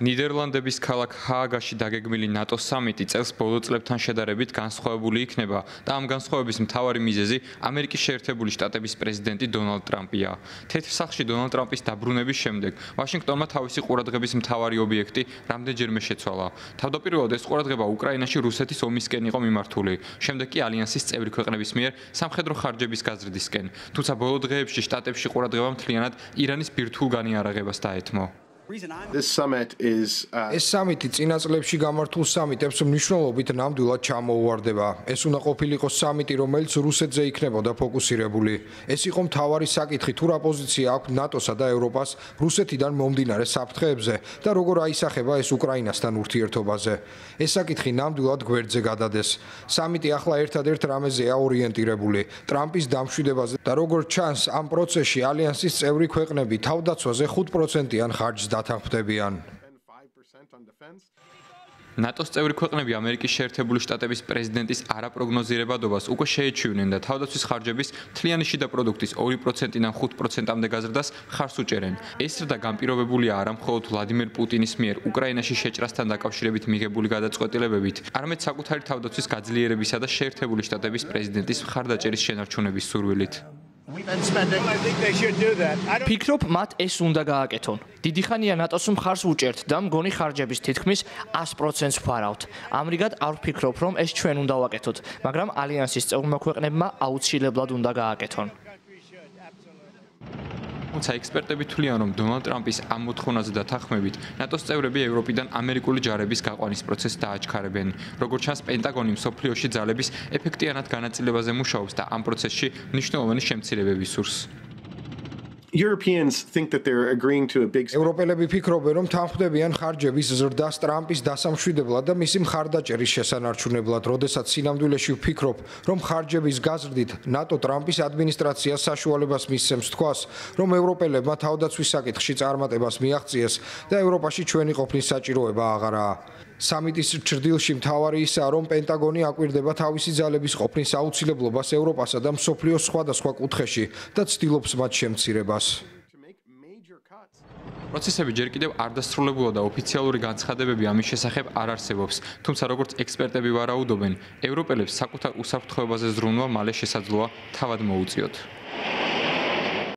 ნიდერლანდების ქალაქ ჰააგაში დაგეგმილი ნატოს სამიტი წელს ბოლო წლებთან შედარებით განსხვავებული იქნება და ამ განსხვავების მთავარი მიზეზი ამერიკის შეერთებული შტატების პრეზიდენტი დონალდ ტრამპია. თეთრ სახლში დონალდ ტრამპის დაბრუნების შემდეგ ვაშინგტონმა თავისი ყურადღების მთავარი ობიექტი რამდენჯერმე შეცვალა. თავდაპირველად ეს ყურადღება უკრაინაში რუსეთის ომისკენ იყო მიმართული, შემდეგ კი ალიანსის წევრი ქვეყნების მიერ სამხედრო ხარჯების გაზრდისკენ, თუმცა ბოლო დღეებში შტატებში ყურადღება მთლიანად ირანის ბირთვულ განიარაღებას დაეთმო. This summit is ეს სამიტი წინა წლებში გამართულ სამიტებს მნიშვნელობით ნამდვილად ჩამოუვარდება. ეს უნდა ყოფილიყო სამიტი, რომელიც რუსეთზე იქნებოდა ფოკუსირებული. ეს იყო მთავარი საკითხი, თუ რა პოზიცია აქვს ნატოსა და ევროპას რუსეთიდან მომდინარე საფრთხეებზე და როგორ აისახება ეს უკრაინასთან ურთიერთობაზე. ეს საკითხი ნამდვილად გვერდზე გადადეს. სამიტი ახლა ერთადერთ რამეზეა ორიენტირებული ტრამპის დამშვიდებაზე და როგორც ჩანს, ამ პროცესში ალიანსის წევრი ქვეყნები თავდაცვაზე 5%-იან ხარჯს დათანხმდებიან. ნატოს წევრი ქვეყნები ამერიკის შეერთებული შტატების პრეზიდენტის არაპროგნოზირებადობას უკვე შეეჩვივნენ და თავდაცვის ხარჯების მთლიანი შიდა პროდუქტის 2%-დან 5%-მდე გაზრდას ხარს უჭერენ. ეს ზრდა განპირობებულია არა მხოლოდ ვლადიმერ პუტინის მიერ უკრაინაში შეჭრასთან დაკავშირებით მიღებული გადაწყვეტილებებით, არამედ საკუთარი თავდაცვის გაძლიერებისა და შეერთებული შტატების პრეზიდენტის მხარდაჭერის შენარჩუნების სურვილით. ფიქრობ, მათ ეს უნდა გააკეთონ. დიდი ხანია ნატოს მხარს უჭერთ და მგონი ხარჯების თითქმის 100%-ს ვფარავთ. ამრიგად არ ვფიქრობ, რომ ეს ჩვენ უნდა ვაკეთოთ, მაგრამ ალიანსის წევრმა ქვეყნებმა აუცილებლად უნდა გააკეთონ. თუმცა ექსპერტები თვლიან, რომ დონალდ ტრამპის ამ მოთხოვნაზე დათანხმებით ნატოს წევრები ევროპიდან ამერიკული ჯარების გაყვანის პროცესს დააჩქარებენ. როგორც ჩანს, პენტაგონი მსოფლიოში ძალების ეფექტიანად განაწილებაზე მუშაობს და ამ პროცესში მნიშვნელოვანი შემცირებები სურს. Europeans think that they're agreeing to a big ევროპელები ფიქრობენ, რომ თანხმდებიან ხარჯების ზრდას ტრამპის დასამშვიდებლად და მისი მხარდაჭერის შესანარჩუნებლად, როდესაც სინამდვილეში ვფიქრობ, რომ ხარჯების გაზრდით ნატო ტრამპის ადმინისტრაციას საშუალებას მისცემს თქვას, რომ ევროპელებმა თავდაცვის საკითხში წარმატებას მიაღწიეს და ევროპაში ჩვენი ყოფნის საჭიროება აღარაა. სამიტის ჭრდილში მთავარი ისაა, რომ პენტაგონი აკვირდება თავისი ძალების ყოფნის აუცილებლობას ევროპასა და მსოფლიოს სხვადასხვა კუთხეში და ცდილობს მათ შემცირებას. პროცესები ჯერ კიდევ არ დასრულებულა და ოფიციალური განცხადებები ამის შესახებ არ არსებობს, თუმცა როგორც ექსპერტები ვარაუდობენ, ევროპელებს საკუთარ უსაფრთხოებაზე ზრუნვა მალე შესაძლოა თავად მოუწიოთ.